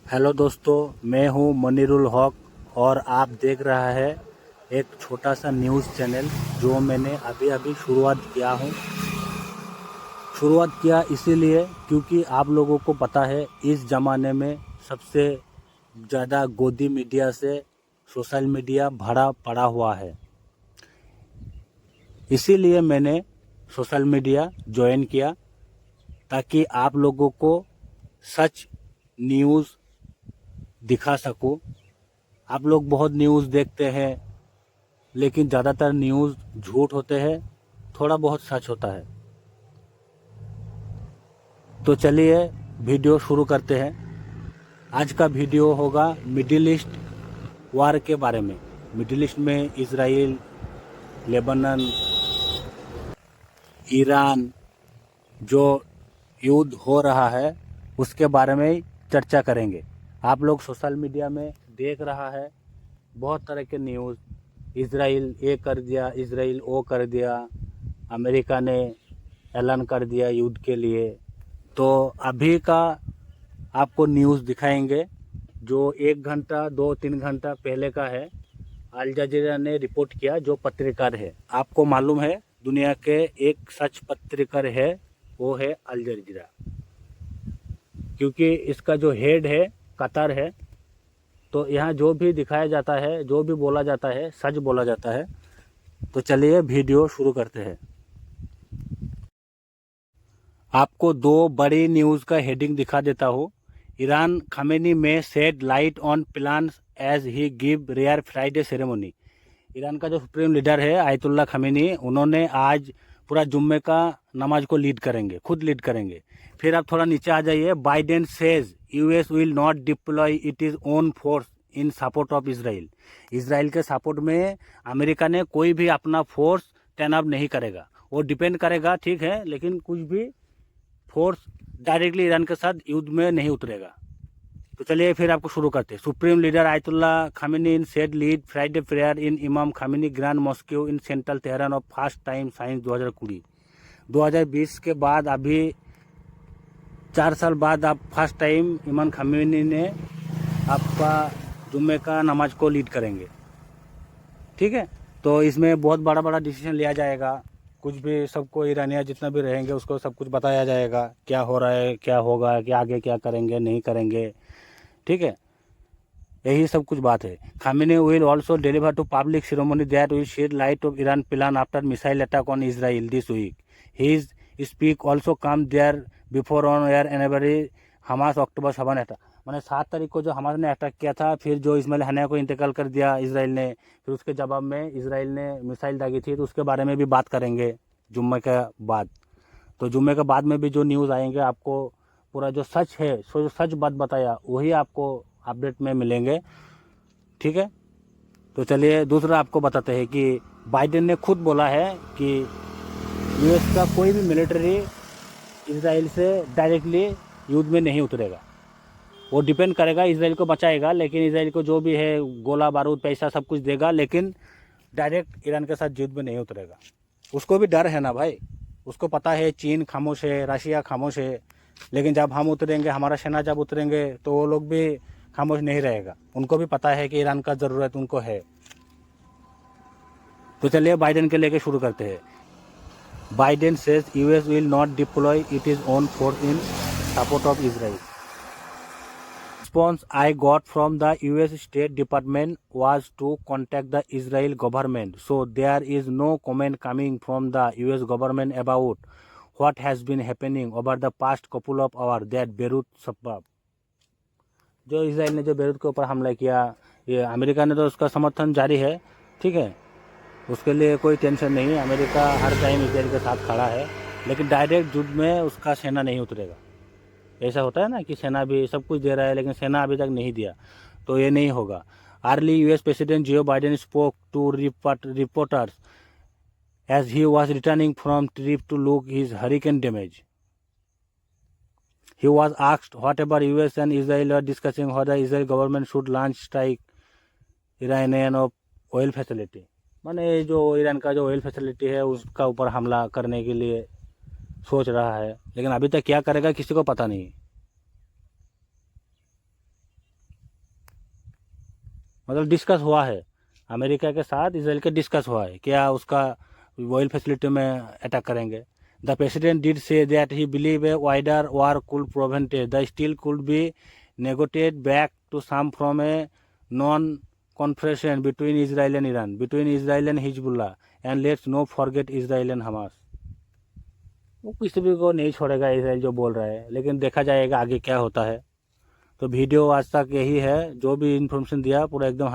Hello दोस्तों, मैं हूं मनीरुल हक और आप देख रहा है एक छोटा सा न्यूज़ चैनल जो मैंने अभी अभी शुरुआत किया इसीलिए क्योंकि आप लोगों को पता है इस ज़माने में सबसे ज़्यादा गोदी मीडिया से सोशल मीडिया भरा पड़ा हुआ है। इसीलिए मैंने सोशल मीडिया ज्वाइन किया ताकि आप लोगों को सच न्यूज़ दिखा सकूं। आप लोग बहुत न्यूज़ देखते हैं लेकिन ज़्यादातर न्यूज़ झूठ होते हैं, थोड़ा बहुत सच होता है। तो चलिए वीडियो शुरू करते हैं। आज का वीडियो होगा मिडिल ईस्ट वार के बारे में। मिडिल ईस्ट में इजराइल, लेबनान, ईरान जो युद्ध हो रहा है उसके बारे में चर्चा करेंगे। आप लोग सोशल मीडिया में देख रहा है बहुत तरह के न्यूज़, इजराइल ये कर दिया, इजराइल वो कर दिया, अमेरिका ने ऐलान कर दिया युद्ध के लिए। तो अभी का आपको न्यूज़ दिखाएंगे जो 1 घंटा 2-3 घंटा पहले का है। अल जजीरा ने रिपोर्ट किया, जो पत्रकार है, आपको मालूम है दुनिया के एक सच पत्रकार है, वो है अल जजीरा, क्योंकि इसका जो हेड है कतर है। तो यहाँ जो भी दिखाया जाता है, जो भी बोला जाता है, सच बोला जाता है। तो चलिए वीडियो शुरू करते हैं। आपको दो बड़ी न्यूज़ का हेडिंग दिखा देता हूँ। ईरान खामेनी में shed light on plans as he give rare Friday ceremony. Iran का जो सुप्रीम लीडर है आयतुल्ला खामेनी, उन्होंने आज पूरा जुम्मे का नमाज को लीड करेंगे, खुद लीड करेंगे। फिर आप थोड़ा नीचे आ जाइए। Biden says US will not deploy it is own force in support of Israel. Israel के सपोर्ट में अमेरिका ने कोई भी अपना फोर्स तैनात नहीं करेगा। वो डिपेंड करेगा, ठीक है, लेकिन कुछ भी फोर्स डायरेक्टली ईरान के साथ युद्ध में नहीं उतरेगा। तो चलिए फिर आपको शुरू करते हैं। Supreme leader Ayatollah Khamenei in said lead Friday prayer in imam Khamenei grand mosque in central Tehran of first time since 2020 के बाद अभी 4 साल बाद आप फर्स्ट टाइम इमाम खामेनी ने आपका जुम्मे का नमाज को लीड करेंगे, ठीक है। तो इसमें बहुत बड़ा बड़ा डिसीजन लिया जाएगा। कुछ भी सबको ईरानिया जितना भी रहेंगे उसको सब कुछ बताया जाएगा, क्या हो रहा है, क्या होगा, कि आगे क्या करेंगे, नहीं करेंगे, ठीक है। यही सब कुछ बात है। Khamenei will also deliver to public ceremony that will shed light of Iran plan after missile attack on Israel this week. His speak also come there before on air anniversary Hamas October 7 attack. मैंने 7 तारीख को जो Hamas ने attack किया था, फिर जो Ismail Haniyeh को इंतकाल कर दिया इसराइल ने, फिर उसके जवाब में इसराइल ने मिसाइल दागी थी, तो उसके बारे में भी बात करेंगे जुम्मे के बाद। तो जुम्मे के बाद में भी जो न्यूज़ आएंगे आपको पूरा जो सच है, जो सच बात बताया वही आपको अपडेट में मिलेंगे, ठीक है। तो चलिए दूसरा आपको बताते हैं कि बाइडेन ने खुद बोला है कि यूएस का कोई भी मिलिट्री इसराइल से डायरेक्टली युद्ध में नहीं उतरेगा। वो डिपेंड करेगा, इसराइल को बचाएगा, लेकिन इसराइल को जो भी है गोला बारूद पैसा सब कुछ देगा, लेकिन डायरेक्ट ईरान के साथ युद्ध में नहीं उतरेगा। उसको भी डर है ना भाई, उसको पता है चीन खामोश है, रशिया खामोश है, लेकिन जब हम उतरेंगे, हमारा सेना जब उतरेंगे तो वो लोग भी खामोश नहीं रहेगा। उनको भी पता है कि ईरान का ज़रूरत उनको है। तो चलिए बाइडेन के लेके शुरू करते हैं। Biden says US will not deploy it is own force in support of Israel. Response I got from the US State Department was to contact the Israel government. So there is no comment coming from the US government about what has been happening over the past couple of hours that Beirut suburb. जो Israel ने जो Beirut के ऊपर हमला किया, ये America ने तो उसका समर्थन जारी है, ठीक है, उसके लिए कोई टेंशन नहीं। अमेरिका हर टाइम इसराइल के साथ खड़ा है, लेकिन डायरेक्ट युद्ध में उसका सेना नहीं उतरेगा। ऐसा होता है ना कि सेना भी सब कुछ दे रहा है लेकिन सेना अभी तक नहीं दिया, तो ये नहीं होगा। Early US president Joe Biden spoke to reporters as he was returning from trip to look his hurricane damage. He was asked whatever US and Israel are discussing whether Israel government should launch strike Iranian of oil facility। माने जो Iran का जो oil facility है उसका ऊपर हमला करने के लिए सोच रहा है, लेकिन अभी तक क्या करेगा किसी को पता नहीं। मतलब डिस्कस हुआ है, अमेरिका के साथ इसराइल का डिस्कस हुआ है, क्या उसका ऑयल फैसिलिटी में अटैक करेंगे। The president did say that he believe a wider war could prevented the steel could be negotiated back to some from a non confrontation between Israel and Iran, between Israel and Hezbollah, and let's no forget Israel and Hamas. वो किसी भी को नहीं छोड़ेगा Israel जो बोल रहा है, लेकिन देखा जाएगा आगे क्या होता है। तो वीडियो आज तक यही है, जो भी इन्फॉर्मेशन दिया पूरा एकदम